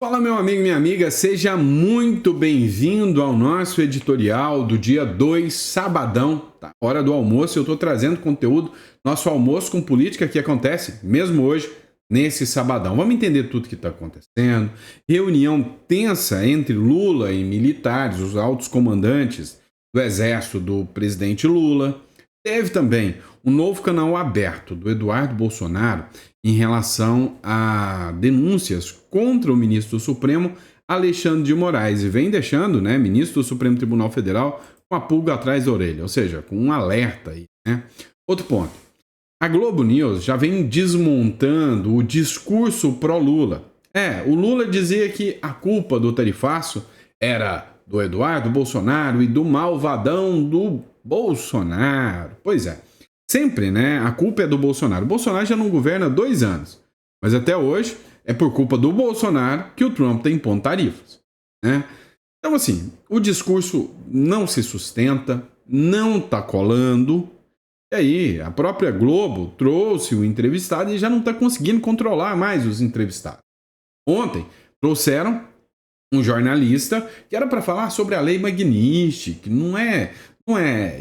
Fala, meu amigo, minha amiga, seja muito bem-vindo ao nosso editorial do dia 2, sabadão, tá? Hora do almoço. Eu estou trazendo conteúdo, nosso almoço com política que acontece mesmo hoje, nesse sabadão. Vamos entender tudo que está acontecendo. Reunião tensa entre Lula e militares, os altos comandantes do exército do presidente Lula. Teve também um novo canal aberto do Eduardo Bolsonaro em relação a denúncias contra o ministro do Supremo, Alexandre de Moraes, e vem deixando, né, ministro do Supremo Tribunal Federal com a pulga atrás da orelha, ou seja, com um alerta aí, né? Outro ponto. A Globo News já vem desmontando o discurso pró-Lula. O Lula dizia que a culpa do tarifaço era do Eduardo Bolsonaro e do malvadão do Bolsonaro. Pois é. Sempre, né? A culpa é do Bolsonaro. O Bolsonaro já não governa há 2 anos. Mas até hoje é por culpa do Bolsonaro que o Trump tem impondo tarifas, né? Então, assim, o discurso não se sustenta, não tá colando. E aí, a própria Globo trouxe o entrevistado e já não tá conseguindo controlar mais os entrevistados. Ontem, trouxeram um jornalista que era para falar sobre a lei Magnitsky, que não é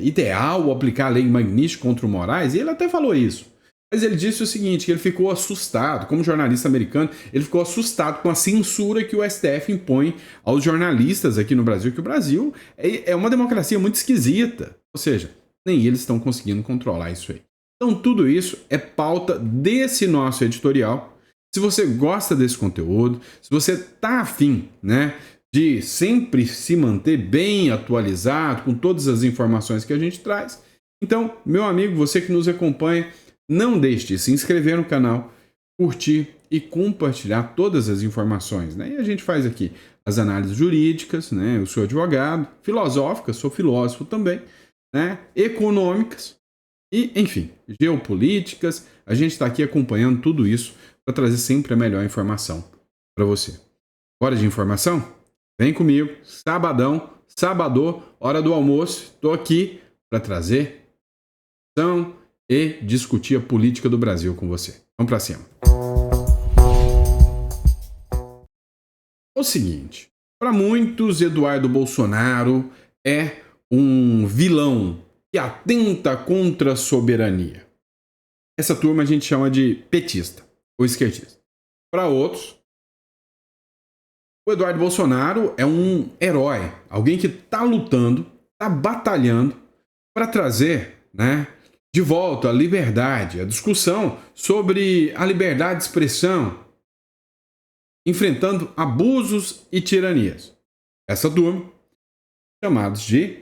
ideal aplicar a lei Magnitsky contra o Moraes, e ele até falou isso. Mas ele disse o seguinte, que ele ficou assustado, como jornalista americano, ele ficou assustado com a censura que o STF impõe aos jornalistas aqui no Brasil, que o Brasil é uma democracia muito esquisita. Ou seja, nem eles estão conseguindo controlar isso aí. Então tudo isso é pauta desse nosso editorial. Se você gosta desse conteúdo, se você está afim, né, de sempre se manter bem atualizado com todas as informações que a gente traz, então, meu amigo, você que nos acompanha, não deixe de se inscrever no canal, curtir e compartilhar todas as informações, né? E a gente faz aqui as análises jurídicas, né? Eu sou advogado, filosóficas, sou filósofo também, né? Econômicas e, enfim, geopolíticas. A gente está aqui acompanhando tudo isso para trazer sempre a melhor informação para você. Hora de informação? Vem comigo, sabadão, hora do almoço. Estou aqui para trazer informação e discutir a política do Brasil com você. Vamos para cima. O seguinte, para muitos, Eduardo Bolsonaro é um vilão que atenta contra a soberania. Essa turma a gente chama de petista ou esquerdista. Para outros, o Eduardo Bolsonaro é um herói, alguém que está lutando, está batalhando para trazer, né, de volta a liberdade, a discussão sobre a liberdade de expressão, enfrentando abusos e tiranias. Essa turma, chamados de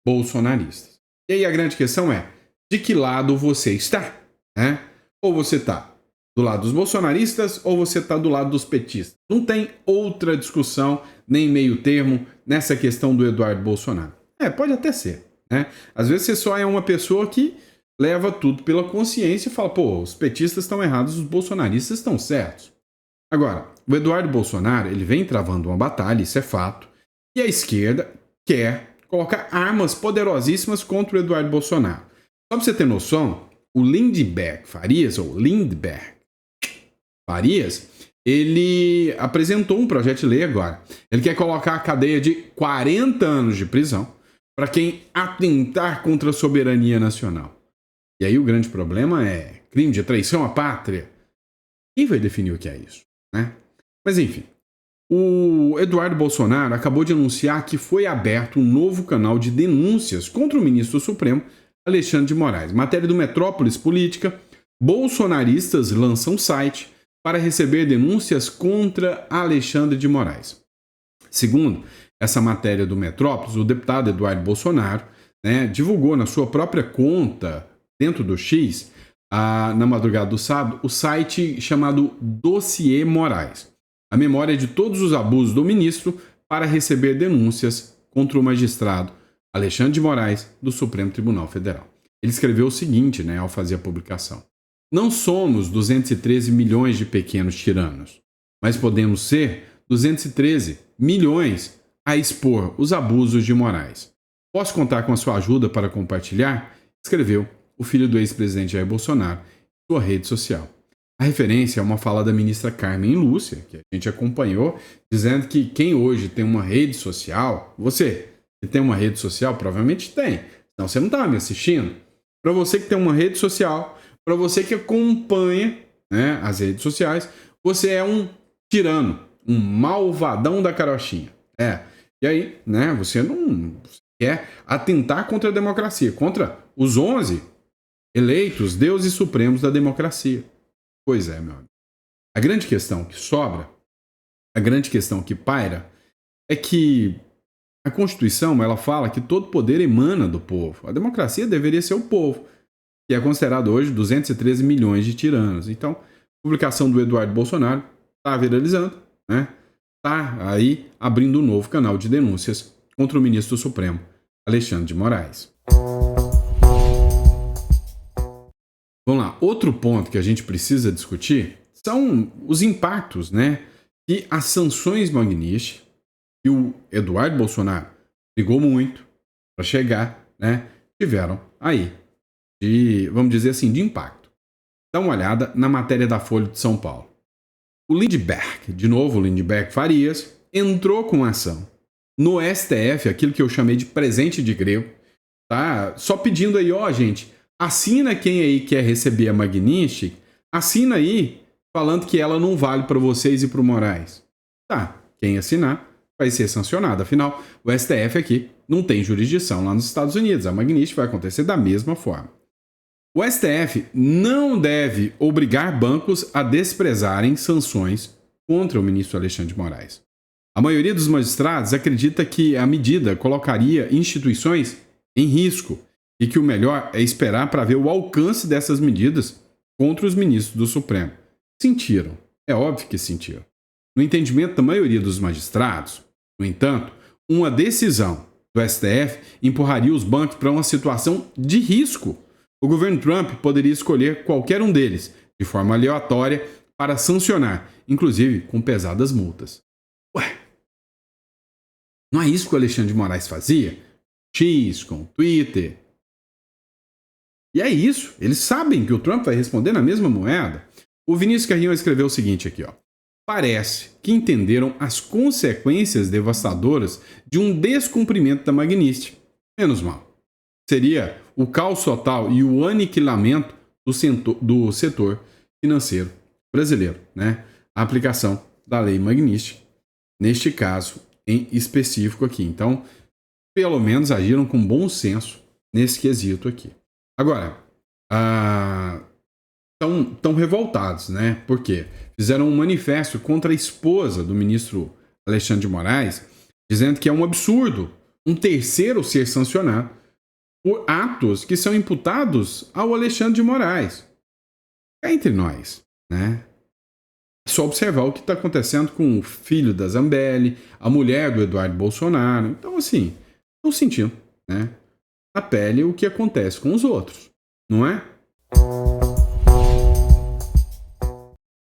bolsonaristas. E aí a grande questão é, de que lado você está? Né? Ou você está do lado dos bolsonaristas ou você está do lado dos petistas? Não tem outra discussão, nem meio termo, nessa questão do Eduardo Bolsonaro. Pode até ser, né? Às vezes você só é uma pessoa que leva tudo pela consciência e fala, pô, os petistas estão errados, os bolsonaristas estão certos. Agora, o Eduardo Bolsonaro, ele vem travando uma batalha, isso é fato, e a esquerda quer colocar armas poderosíssimas contra o Eduardo Bolsonaro. Só para você ter noção, o Lindbergh Farias, ele apresentou um projeto de lei agora. Ele quer colocar a cadeia de 40 anos de prisão para quem atentar contra a soberania nacional. E aí o grande problema é crime de traição à pátria. Quem vai definir o que é isso, né? Mas enfim, o Eduardo Bolsonaro acabou de anunciar que foi aberto um novo canal de denúncias contra o ministro do Supremo, Alexandre de Moraes. Matéria do Metrópolis Política, bolsonaristas lançam site para receber denúncias contra Alexandre de Moraes. Segundo essa matéria do Metrópolis, o deputado Eduardo Bolsonaro, né, divulgou na sua própria conta dentro do X, na madrugada do sábado, o site chamado Dossiê Moraes, a memória de todos os abusos do ministro para receber denúncias contra o magistrado Alexandre de Moraes do Supremo Tribunal Federal. Ele escreveu o seguinte, né, ao fazer a publicação: não somos 213 milhões de pequenos tiranos, mas podemos ser 213 milhões a expor os abusos de Moraes. Posso contar com a sua ajuda para compartilhar? Escreveu o filho do ex-presidente Jair Bolsonaro em sua rede social. A referência é uma fala da ministra Carmen Lúcia, que a gente acompanhou, dizendo que quem hoje tem uma rede social, você que tem uma rede social, provavelmente tem, senão você não estava me assistindo. Para você que tem uma rede social, para você que acompanha, né, as redes sociais, você é um tirano, um malvadão da carochinha. E aí, né, você não quer atentar contra a democracia, contra os 11 eleitos deuses supremos da democracia. Pois é, meu amigo. A grande questão que sobra, a grande questão que paira, é que a Constituição, ela fala que todo poder emana do povo. A democracia deveria ser o povo, que é considerado hoje 213 milhões de tiranos. Então, a publicação do Eduardo Bolsonaro está viralizando, né? Está aí abrindo um novo canal de denúncias contra o ministro do Supremo, Alexandre de Moraes. Vamos lá, outro ponto que a gente precisa discutir são os impactos, né, que as sanções Magnitsky, que o Eduardo Bolsonaro brigou muito para chegar, né, tiveram aí, vamos dizer assim, de impacto. Dá uma olhada na matéria da Folha de São Paulo. O Lindbergh, de novo o Lindbergh Farias, entrou com ação no STF, aquilo que eu chamei de presente de grego, tá? Só pedindo aí, ó, gente, assina quem aí quer receber a Magnitsky, assina aí falando que ela não vale para vocês e para o Moraes. Tá, quem assinar vai ser sancionado. Afinal, o STF aqui não tem jurisdição lá nos Estados Unidos. A Magnitsky vai acontecer da mesma forma. O STF não deve obrigar bancos a desprezarem sanções contra o ministro Alexandre de Moraes. A maioria dos magistrados acredita que a medida colocaria instituições em risco e que o melhor é esperar para ver o alcance dessas medidas contra os ministros do Supremo. Sentiram. É óbvio que sentiram. No entendimento da maioria dos magistrados, no entanto, uma decisão do STF empurraria os bancos para uma situação de risco. O governo Trump poderia escolher qualquer um deles, de forma aleatória, para sancionar, inclusive com pesadas multas. Ué, não é isso que o Alexandre de Moraes fazia? X com o Twitter. E é isso, eles sabem que o Trump vai responder na mesma moeda. O Vinícius Carrinho escreveu o seguinte aqui, ó. Parece que entenderam as consequências devastadoras de um descumprimento da Magnitsky. Menos mal. Seria o caos total e o aniquilamento do setor financeiro brasileiro, né? A aplicação da lei Magnitsky, neste caso em específico aqui. Então, pelo menos agiram com bom senso nesse quesito aqui. Agora, estão revoltados, né? Por quê? Fizeram um manifesto contra a esposa do ministro Alexandre de Moraes, dizendo que é um absurdo um terceiro ser sancionado por atos que são imputados ao Alexandre de Moraes. É entre nós, né? É só observar o que está acontecendo com o filho da Zambelli, a mulher do Eduardo Bolsonaro. Então, assim, estão sentindo, né, na pele o que acontece com os outros, não é?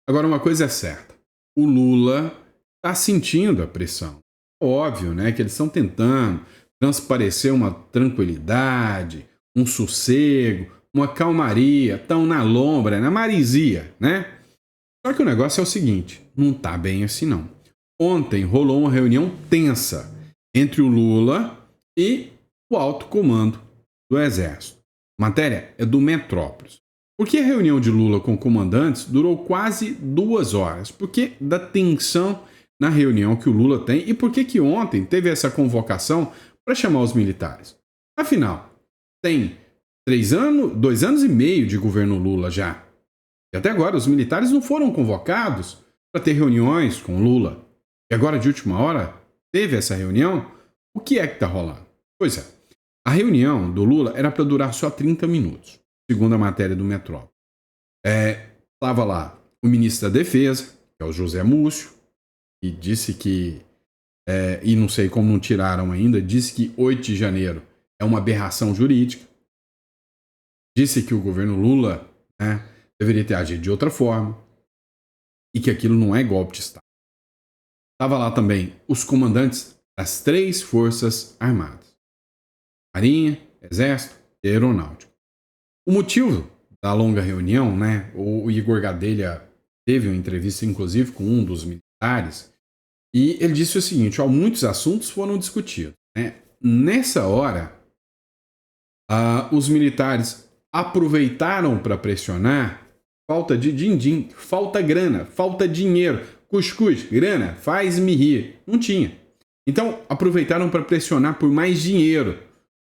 Agora, uma coisa é certa. O Lula está sentindo a pressão. Óbvio, né, que eles estão tentando transparecer uma tranquilidade, um sossego, uma calmaria, estão na lombra, na marisia, né? Só que o negócio é o seguinte, não tá bem assim não. Ontem rolou uma reunião tensa entre o Lula e o alto comando do Exército. A matéria é do Metrópolis. Por que a reunião de Lula com comandantes durou quase 2 horas? Por que da tensão na reunião que o Lula tem e por que ontem teve essa convocação para chamar os militares? Afinal, tem 2 anos e meio de governo Lula já. E até agora os militares não foram convocados para ter reuniões com Lula. E agora, de última hora, teve essa reunião? O que é que está rolando? Pois é, a reunião do Lula era para durar só 30 minutos, segundo a matéria do Metrópole. Estava lá o ministro da Defesa, que é o José Múcio, e disse que, e não sei como não tiraram ainda, disse que 8 de janeiro é uma aberração jurídica. Disse que o governo Lula, né, deveria ter agido de outra forma e que aquilo não é golpe de Estado. Estava lá também os comandantes das 3 forças armadas. Marinha, Exército e Aeronáutica. O motivo da longa reunião, né? O Igor Gadelha teve uma entrevista, inclusive, com um dos militares, e ele disse o seguinte: ó, muitos assuntos foram discutidos, né? Nessa hora, os militares aproveitaram para pressionar. Falta de din-din, falta grana, falta dinheiro, cuscuz, grana, faz-me rir. Não tinha. Então, aproveitaram para pressionar por mais dinheiro.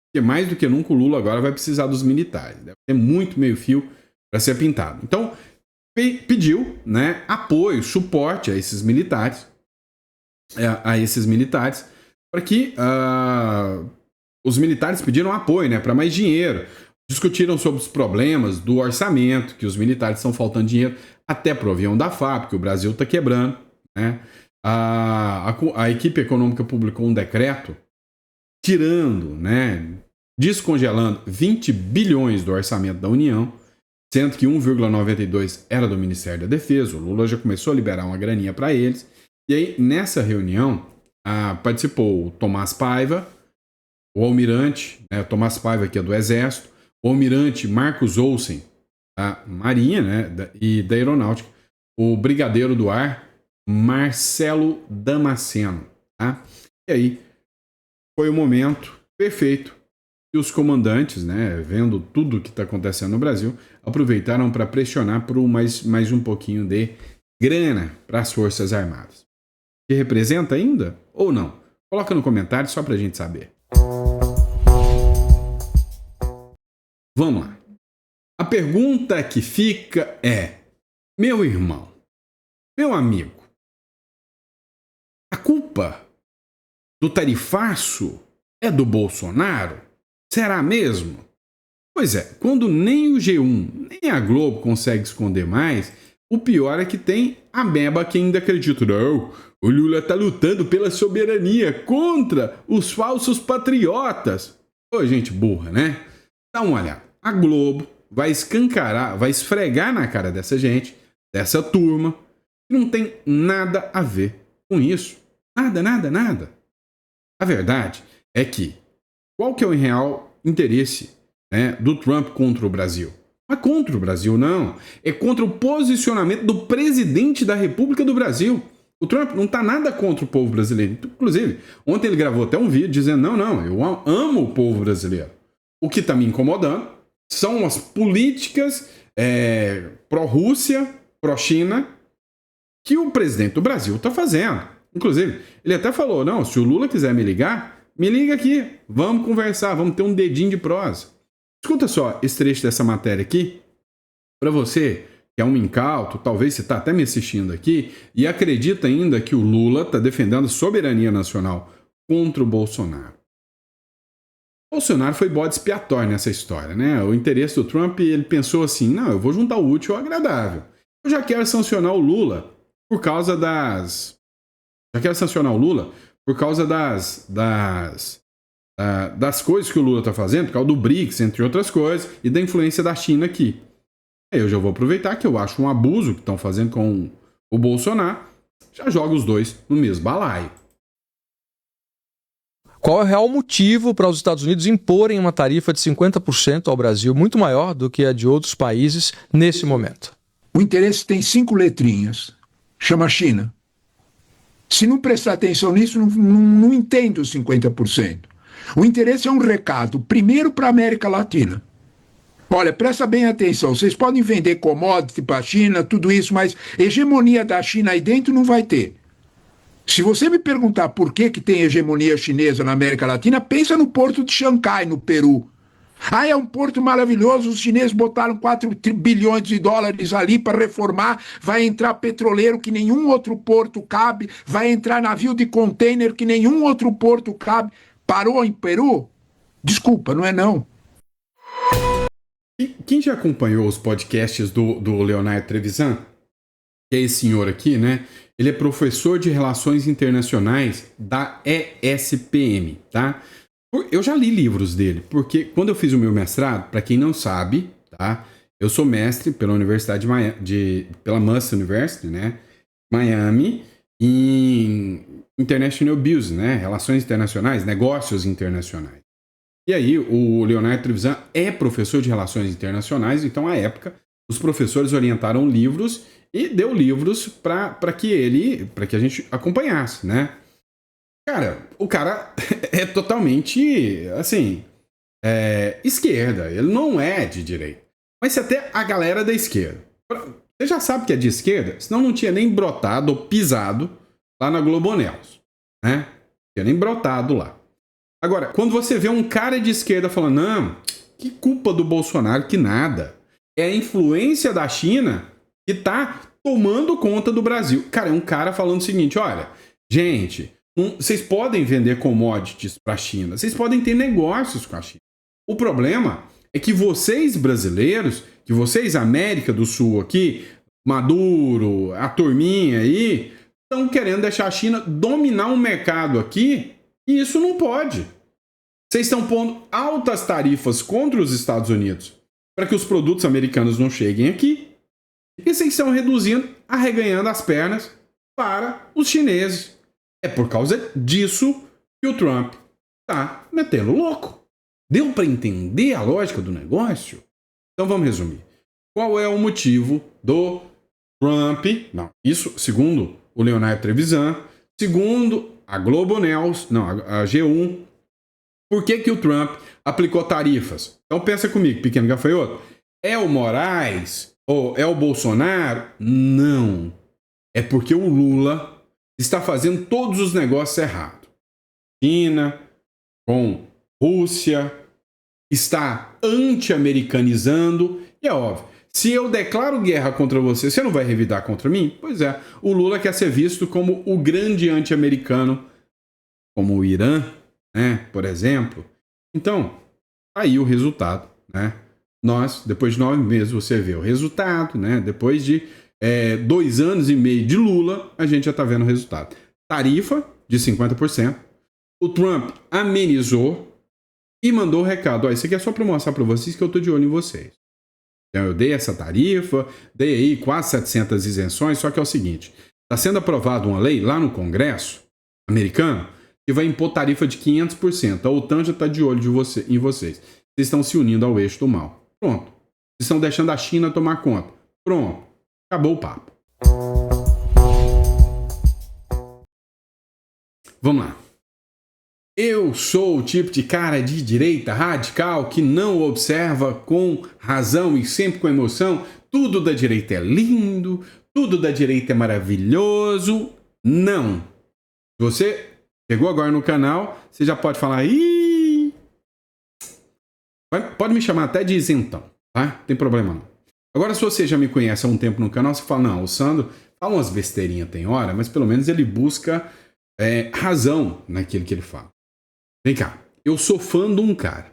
Porque mais do que nunca o Lula agora vai precisar dos militares. Deve ter muito meio fio para ser pintado. Então, pediu, né, apoio, suporte a esses militares, para que os militares pediram apoio, né, para mais dinheiro. Discutiram sobre os problemas do orçamento, que os militares estão faltando dinheiro até pro avião da FAB, que o Brasil está quebrando, né? A equipe econômica publicou um decreto tirando, né, descongelando 20 bilhões do orçamento da União, sendo que 1,92 era do Ministério da Defesa. O Lula já começou a liberar uma graninha para eles. E aí, nessa reunião, participou o Tomás Paiva, o almirante, né, Tomás Paiva, que é do Exército, o almirante Marcos Olsen, da Marinha, né, e da Aeronáutica, o brigadeiro do ar, Marcelo Damasceno. Tá? E aí, foi o momento perfeito que os comandantes, né, vendo tudo o que está acontecendo no Brasil, aproveitaram para pressionar por mais um pouquinho de grana para as Forças Armadas. Que representa ainda ou não? Coloca no comentário só para a gente saber. Vamos lá. A pergunta que fica é: meu irmão, meu amigo, a culpa do tarifaço é do Bolsonaro? Será mesmo? Pois é, quando nem o G1 nem a Globo consegue esconder mais, o pior é que tem a meba que ainda acredita. Não, o Lula tá lutando pela soberania contra os falsos patriotas. Ô, gente burra, né? Dá uma olhada. A Globo vai escancarar, vai esfregar na cara dessa gente, dessa turma, que não tem nada a ver com isso. Nada, nada, nada. A verdade é que qual que é o real interesse, né, do Trump contra o Brasil? Não é contra o Brasil, não. É contra o posicionamento do presidente da República do Brasil. O Trump não está nada contra o povo brasileiro. Inclusive, ontem ele gravou até um vídeo dizendo: não, eu amo o povo brasileiro. O que está me incomodando são as políticas pró-Rússia, pró-China, que o presidente do Brasil está fazendo. Inclusive, ele até falou: não, se o Lula quiser me ligar, me liga aqui, vamos conversar, vamos ter um dedinho de prosa. Escuta só esse trecho dessa matéria aqui, para você que é um incauto, talvez você está até me assistindo aqui, e acredita ainda que o Lula está defendendo a soberania nacional contra o Bolsonaro. Bolsonaro foi bode expiatório nessa história, né? O interesse do Trump, ele pensou assim: não, eu vou juntar o útil ao agradável. Eu já quero sancionar o Lula por causa das... das coisas que o Lula está fazendo, por causa do BRICS, entre outras coisas, e da influência da China aqui. Aí eu já vou aproveitar que eu acho um abuso que estão fazendo com o Bolsonaro, já joga os dois no mesmo balaio. Qual é o real motivo para os Estados Unidos imporem uma tarifa de 50% ao Brasil, muito maior do que a de outros países nesse momento? O interesse tem 5 letrinhas, chama China. Se não prestar atenção nisso, não entende os 50%. O interesse é um recado, primeiro para a América Latina. Olha, presta bem atenção, vocês podem vender commodity para a China, tudo isso, mas hegemonia da China aí dentro não vai ter. Se você me perguntar por que tem hegemonia chinesa na América Latina, pensa no porto de Xangai, no Peru. Ah, é um porto maravilhoso, os chineses botaram 4 bilhões de dólares ali para reformar, vai entrar petroleiro que nenhum outro porto cabe, vai entrar navio de container que nenhum outro porto cabe. Parou em Peru? Desculpa, não é não. Quem já acompanhou os podcasts do Leonardo Trevisan, que é esse senhor aqui, né? Ele é professor de Relações Internacionais da ESPM, tá? Eu já li livros dele, porque quando eu fiz o meu mestrado, para quem não sabe, tá? Eu sou mestre pela Universidade pela Must University, né? Miami, em International Business, né? Relações Internacionais, Negócios Internacionais. E aí o Leonardo Trevisan é professor de Relações Internacionais, então, à época, os professores orientaram livros e deu livros para que a gente acompanhasse, né? Cara, o cara é totalmente, assim, esquerda. Ele não é de direita. Mas se até a galera da esquerda. Você já sabe que é de esquerda, senão não tinha nem brotado ou pisado lá na Globonews, né? Não tinha nem brotado lá. Agora, quando você vê um cara de esquerda falando, não, que culpa do Bolsonaro, que nada. É a influência da China que tá tomando conta do Brasil. Cara, é um cara falando o seguinte, olha, gente, vocês podem vender commodities para a China, vocês podem ter negócios com a China. O problema é que vocês brasileiros, que vocês América do Sul aqui, Maduro, a turminha aí, estão querendo deixar a China dominar um mercado aqui e isso não pode. Vocês estão pondo altas tarifas contra os Estados Unidos para que os produtos americanos não cheguem aqui e vocês estão reduzindo, arreganhando as pernas para os chineses. É por causa disso que o Trump tá metendo louco. Deu para entender a lógica do negócio? Então vamos resumir. Qual é o motivo do Trump? Não, isso segundo o Leonardo Trevisan, segundo a Globonews, não, a G1. Por que o Trump aplicou tarifas? Então pensa comigo, pequeno gafanhoto. É o Moraes ou é o Bolsonaro? Não. É porque o Lula está fazendo todos os negócios errados. China, com Rússia, está anti-americanizando. E é óbvio, se eu declaro guerra contra você, você não vai revidar contra mim? Pois é, o Lula quer ser visto como o grande anti-americano, como o Irã, né, por exemplo. Então, aí o resultado, né? Nós, depois de 9 meses, você vê o resultado, né? Depois de 2 anos e meio de Lula, a gente já está vendo o resultado. Tarifa de 50%. O Trump amenizou e mandou o recado. Ó, isso aqui é só para mostrar para vocês que eu estou de olho em vocês. Então, eu dei essa tarifa, dei aí quase 700 isenções, só que é o seguinte, está sendo aprovada uma lei lá no Congresso americano que vai impor tarifa de 500%. A OTAN já está de olho em vocês. Vocês estão se unindo ao eixo do mal. Pronto. Vocês estão deixando a China tomar conta. Pronto. Acabou o papo. Vamos lá. Eu sou o tipo de cara de direita radical que não observa com razão e sempre com emoção. Tudo da direita é lindo, tudo da direita é maravilhoso. Não. Se você chegou agora no canal, você já pode falar, ih, pode me chamar até de isentão, tá? Não tem problema não. Agora, se você já me conhece há um tempo no canal, você fala, não, o Sandro fala umas besteirinhas tem hora, mas pelo menos ele busca razão naquilo que ele fala. Vem cá, eu sou fã de um cara,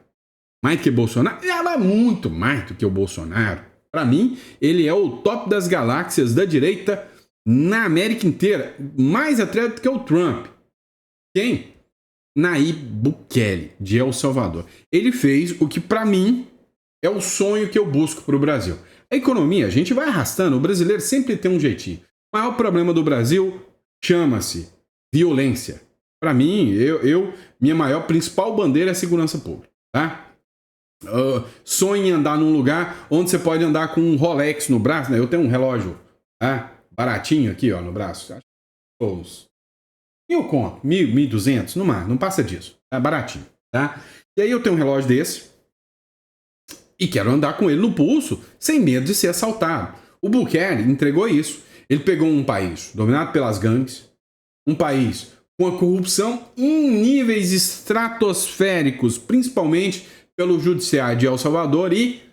mais do que Bolsonaro, ela é muito mais do que o Bolsonaro. Para mim, ele é o top das galáxias da direita na América inteira, mais até do que o Trump. Quem? Nayib Bukele, de El Salvador. Ele fez o que, para mim, é o sonho que eu busco para o Brasil. A economia, a gente vai arrastando, o brasileiro sempre tem um jeitinho. O maior problema do Brasil chama-se violência. Para mim, minha principal bandeira é a segurança pública, tá? Sonho em andar num lugar onde você pode andar com um Rolex no braço, né? Eu tenho um relógio, tá? Baratinho aqui, ó, no braço. Eu conto, 1.200, não passa disso. É baratinho, tá? E aí eu tenho um relógio desse e quero andar com ele no pulso sem medo de ser assaltado. O Bukele entregou isso. Ele pegou um país dominado pelas gangues, um país com a corrupção em níveis estratosféricos, principalmente pelo judiciário de El Salvador, e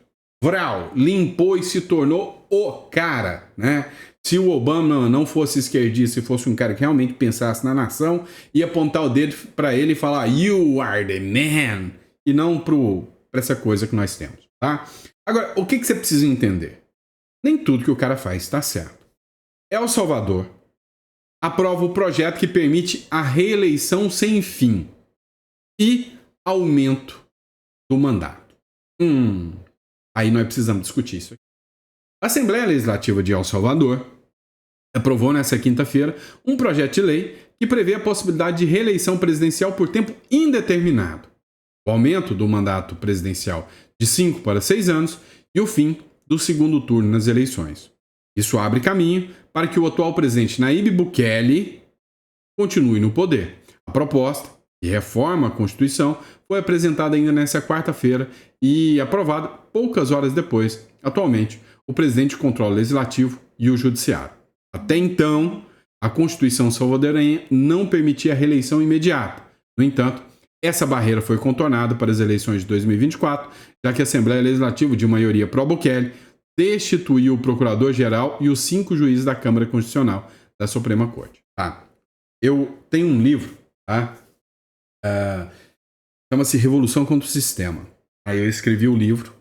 limpou e se tornou o cara, né? Se o Obama não fosse esquerdista e fosse um cara que realmente pensasse na nação, ia apontar o dedo para ele e falar "You are the man", e não para essa coisa que nós temos, tá? Agora, o que você precisa entender? Nem tudo que o cara faz está certo. El Salvador aprova o projeto que permite a reeleição sem fim e aumento do mandato. Aí nós precisamos discutir isso aqui. A Assembleia Legislativa de El Salvador aprovou nesta quinta-feira um projeto de lei que prevê a possibilidade de reeleição presidencial por tempo indeterminado. o aumento do mandato presidencial de 5 para 6 anos e o fim do segundo turno nas eleições. Isso abre caminho para que o atual presidente Nayib Bukele continue no poder. A proposta, que reforma a Constituição, foi apresentada ainda nesta quarta-feira e aprovada poucas horas depois. Atualmente, o presidente controla o Legislativo e o Judiciário. Até então, a Constituição salvadorenha não permitia a reeleição imediata. No entanto, essa barreira foi contornada para as eleições de 2024, já que a Assembleia Legislativa, de maioria pró-Bukele, destituiu o Procurador-Geral e os 5 juízes da Câmara Constitucional da Suprema Corte. Tá? Eu tenho um livro, tá? Chama-se Revolução contra o Sistema. Aí eu escrevi o livro,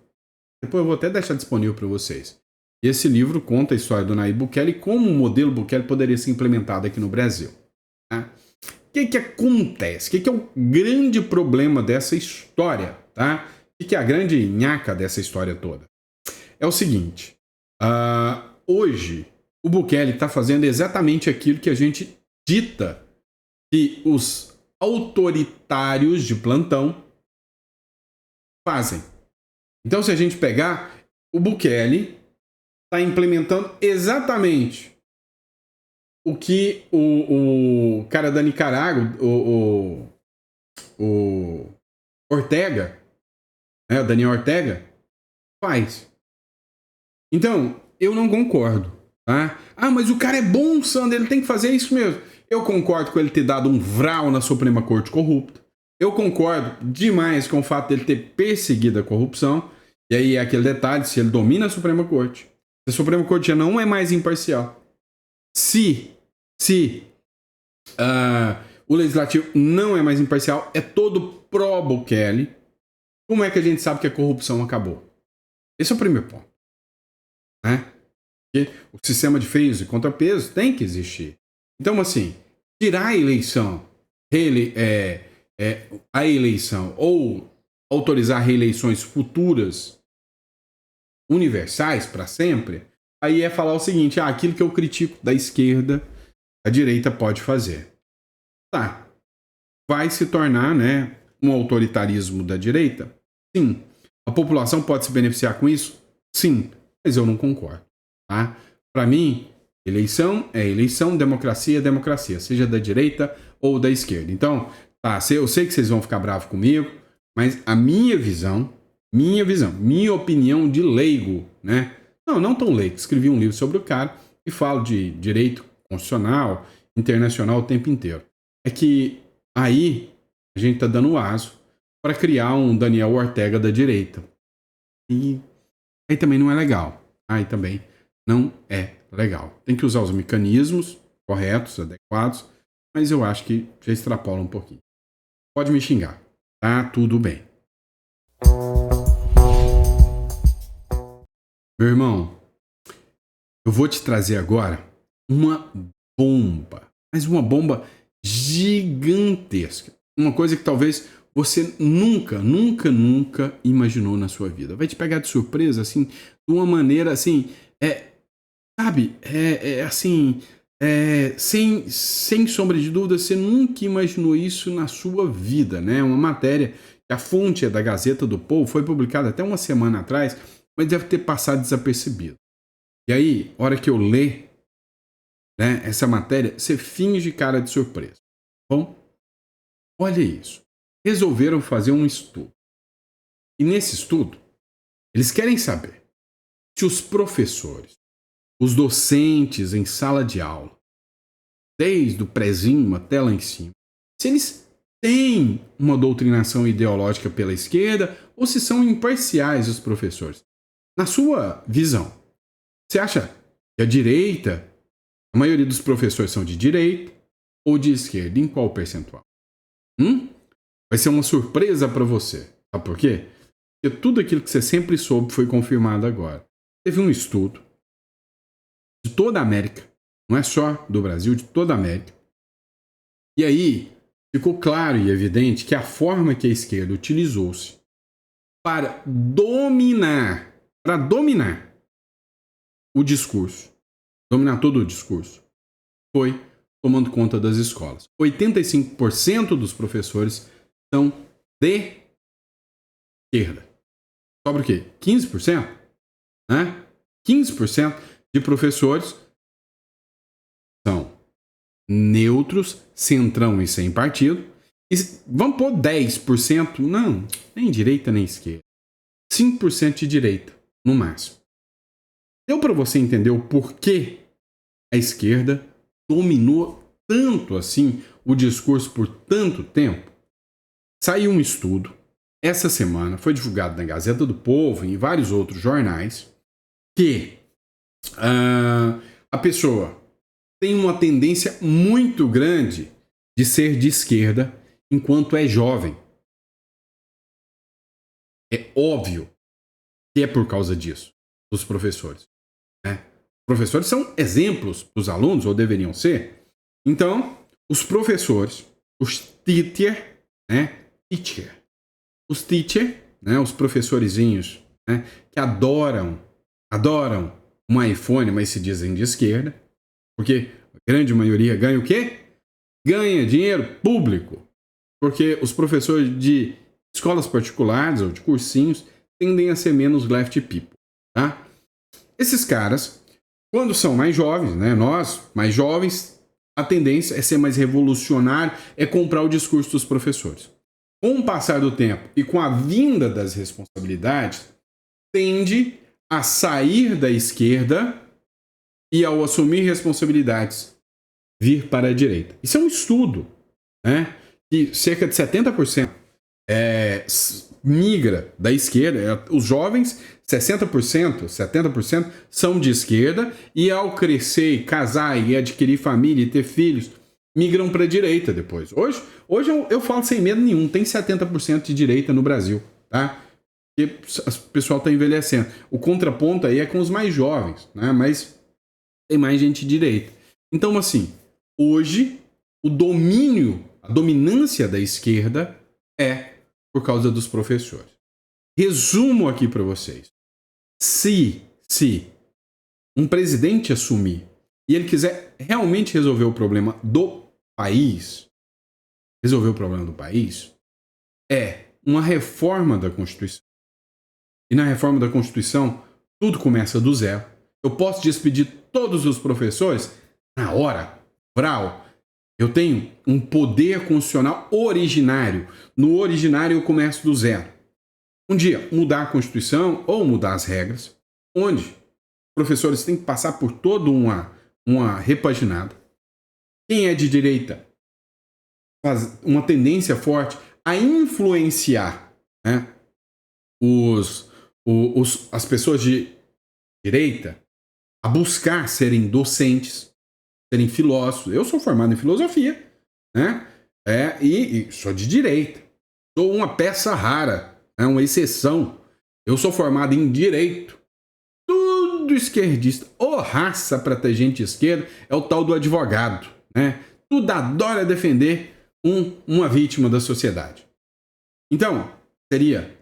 depois eu vou até deixar disponível para vocês. E esse livro conta a história do Nayib Bukele e como o modelo Bukele poderia ser implementado aqui no Brasil. Tá? O que acontece? O que é o grande problema dessa história? Tá? O que é a grande nhaca dessa história toda? É o seguinte, hoje o Bukele está fazendo exatamente aquilo que a gente dita que os autoritários de plantão fazem. Então, se a gente pegar, o Bukele está implementando exatamente o que o cara da Nicarágua, o Ortega, né, o Daniel Ortega, faz. Então, eu não concordo. Tá? Mas o cara é bom, Sandro, ele tem que fazer isso mesmo. Eu concordo com ele ter dado um vral na Suprema Corte corrupta. Eu concordo demais com o fato dele ter perseguido a corrupção. E aí é aquele detalhe, se ele domina a Suprema Corte, se a Suprema Corte já não é mais imparcial, se o Legislativo não é mais imparcial, é todo pró-Bukele, como é que a gente sabe que a corrupção acabou? Esse é o primeiro ponto. Né? Porque o sistema de freios e contrapesos tem que existir. Então, assim, tirar a eleição, a eleição ou autorizar reeleições futuras universais para sempre, aí é falar o seguinte, aquilo que eu critico da esquerda, a direita pode fazer. Tá. Vai se tornar, né, um autoritarismo da direita? Sim. A população pode se beneficiar com isso? Sim. Mas eu não concordo. Tá? Para mim, eleição é eleição, democracia é democracia, seja da direita ou da esquerda. Então, tá, eu sei que vocês vão ficar bravos comigo, mas a minha visão, minha opinião de leigo, né? Não tão leigo. Escrevi um livro sobre o cara e falo de direito constitucional, internacional o tempo inteiro. É que aí a gente tá dando aso para criar um Daniel Ortega da direita. E aí também não é legal. Aí também não é legal. Tem que usar os mecanismos corretos, adequados, mas eu acho que já extrapola um pouquinho. Pode me xingar. Tá tudo bem. Meu irmão, eu vou te trazer agora uma bomba, mas uma bomba gigantesca. Uma coisa que talvez você nunca imaginou na sua vida. Vai te pegar de surpresa, assim, de uma maneira, assim, sem sombra de dúvida, você nunca imaginou isso na sua vida, né? Uma matéria que a fonte é da Gazeta do Povo, foi publicada até uma semana atrás, mas deve ter passado desapercebido. E aí, hora que eu ler, né, essa matéria, você finge cara de surpresa. Bom, olha isso. Resolveram fazer um estudo. E nesse estudo, eles querem saber se os professores, os docentes em sala de aula, desde o prezinho até lá em cima, se eles têm uma doutrinação ideológica pela esquerda ou se são imparciais os professores. Na sua visão, você acha que a direita, a maioria dos professores são de direita ou de esquerda? Em qual percentual? Vai ser uma surpresa para você. Sabe por quê? Porque tudo aquilo que você sempre soube foi confirmado agora. Teve um estudo de toda a América, não é só do Brasil, de toda a América. E aí ficou claro e evidente que a forma que a esquerda utilizou-se para dominar o discurso, dominar todo o discurso, foi tomando conta das escolas. 85% dos professores são de esquerda. Sobra o quê? 15%? Né? 15% de professores são neutros, centrão e sem partido. E vamos pôr 10%? Não, nem direita nem esquerda. 5% de direita, no máximo. Deu para você entender o porquê a esquerda dominou tanto assim o discurso por tanto tempo? Saiu um estudo essa semana, foi divulgado na Gazeta do Povo e em vários outros jornais, que a pessoa tem uma tendência muito grande de ser de esquerda enquanto é jovem. É óbvio que é por causa disso, dos professores. Né? Os professores são exemplos para os alunos, ou deveriam ser. Então, os professores, os teacher, né? Os teacher, né? Os professorezinhos, né? Que adoram um iPhone, mas se dizem de esquerda, porque a grande maioria ganha o quê? Ganha dinheiro público. Porque os professores de escolas particulares ou de cursinhos tendem a ser menos left people, tá? Esses caras, quando são mais jovens, né? Nós, mais jovens, a tendência é ser mais revolucionário, é comprar o discurso dos professores. Com o passar do tempo e com a vinda das responsabilidades, tende a sair da esquerda e, ao assumir responsabilidades, vir para a direita. Isso é um estudo, né? Que cerca de 70% migra da esquerda. Os jovens, 60%, 70% são de esquerda e, ao crescer, casar e adquirir família e ter filhos, migram para a direita depois. Hoje eu falo sem medo nenhum, tem 70% de direita no Brasil, tá? Porque o pessoal está envelhecendo. O contraponto aí é com os mais jovens, né? Mas tem mais gente de direita. Então, assim, hoje o domínio, a dominância da esquerda é por causa dos professores. Resumo aqui para vocês. Se um presidente assumir e ele quiser realmente resolver o problema do país, é uma reforma da Constituição. E na reforma da Constituição, tudo começa do zero. Eu posso despedir todos os professores na hora, brau. Eu tenho um poder constitucional originário. No originário eu começo do zero. Um dia, mudar a Constituição ou mudar as regras, onde os professores têm que passar por toda uma repaginada. Quem é de direita faz uma tendência forte a influenciar, né, as pessoas de direita a buscar serem docentes, serem filósofos. Eu sou formado em filosofia, né? E sou de direita. Sou uma peça rara, uma exceção. Eu sou formado em direito. Tudo esquerdista. Raça para ter gente de esquerda é o tal do advogado, né? Tudo adora defender uma vítima da sociedade. Então, seria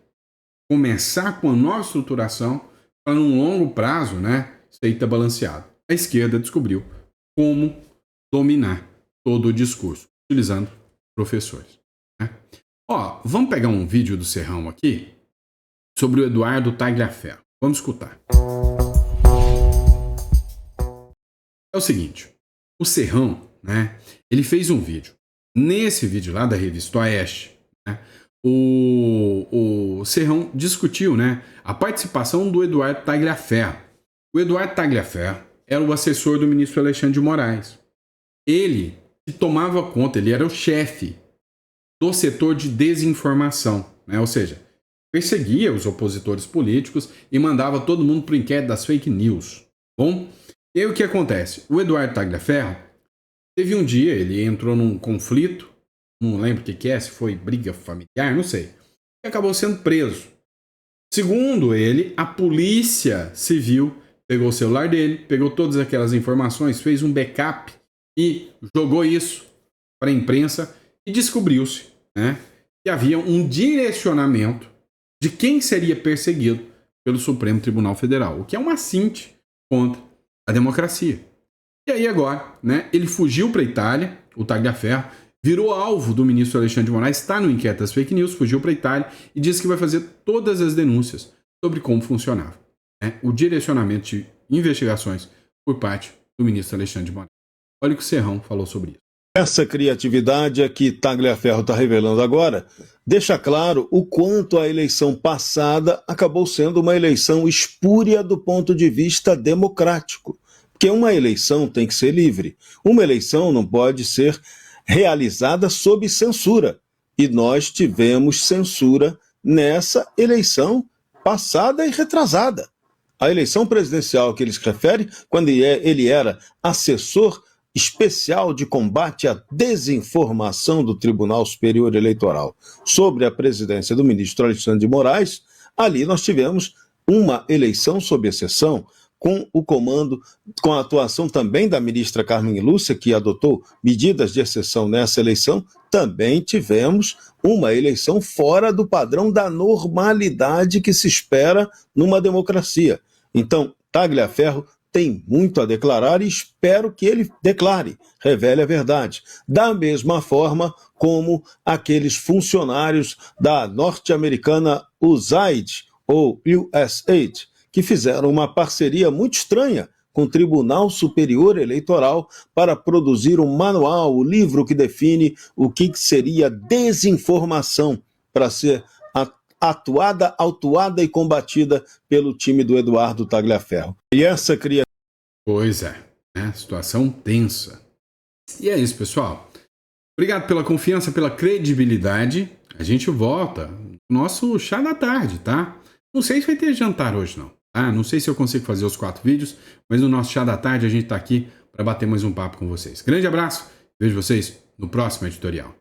começar com a nova estruturação para, num longo prazo, né, isso aí está balanceado. A esquerda descobriu como dominar todo o discurso, utilizando professores. Né? Vamos pegar um vídeo do Serrão aqui sobre o Eduardo Tagliaferro. Vamos escutar. É o seguinte, o Serrão, né, ele fez um vídeo. Nesse vídeo lá da revista Oeste, né, o Serrão discutiu, né, a participação do Eduardo Tagliaferro. O Eduardo Tagliaferro era o assessor do ministro Alexandre de Moraes. Ele tomava conta, ele era o chefe do setor de desinformação, né, ou seja, perseguia os opositores políticos e mandava todo mundo para o inquérito das fake news. Bom, e aí o que acontece? O Eduardo Tagliaferro teve um dia, ele entrou num conflito, não lembro o que é, se foi briga familiar, não sei, e acabou sendo preso. Segundo ele, a polícia civil pegou o celular dele, pegou todas aquelas informações, fez um backup e jogou isso para a imprensa e descobriu-se, né, que havia um direcionamento de quem seria perseguido pelo Supremo Tribunal Federal, o que é um assinte contra a democracia. E aí agora, né, ele fugiu para a Itália, o Tagliaferro, virou alvo do ministro Alexandre de Moraes, está no inquérito das fake news, fugiu para a Itália e disse que vai fazer todas as denúncias sobre como funcionava, né, o direcionamento de investigações por parte do ministro Alexandre de Moraes. Olha o que o Serrão falou sobre isso. Essa criatividade que Tagliaferro está revelando agora deixa claro o quanto a eleição passada acabou sendo uma eleição espúria do ponto de vista democrático. Porque uma eleição tem que ser livre. Uma eleição não pode ser realizada sob censura. E nós tivemos censura nessa eleição passada e retrasada. A eleição presidencial que ele se refere, quando ele era assessor especial de combate à desinformação do Tribunal Superior Eleitoral sobre a presidência do ministro Alexandre de Moraes, ali nós tivemos uma eleição sob exceção, com o comando, com a atuação também da ministra Carmen Lúcia, que adotou medidas de exceção nessa eleição. Também tivemos uma eleição fora do padrão da normalidade que se espera numa democracia. Então, Tagliaferro tem muito a declarar e espero que ele declare, revele a verdade. Da mesma forma como aqueles funcionários da norte-americana USAID, ou USAID, que fizeram uma parceria muito estranha com o Tribunal Superior Eleitoral para produzir um manual, o livro que define o que seria desinformação para ser autuada e combatida pelo time do Eduardo Tagliaferro. E essa criatura... Pois é, né? Situação tensa. E é isso, pessoal. Obrigado pela confiança, pela credibilidade. A gente volta no nosso chá da tarde, tá? Não sei se vai ter jantar hoje, não. Não sei se eu consigo fazer os 4 vídeos, mas no nosso chá da tarde a gente tá aqui para bater mais um papo com vocês. Grande abraço, vejo vocês no próximo editorial.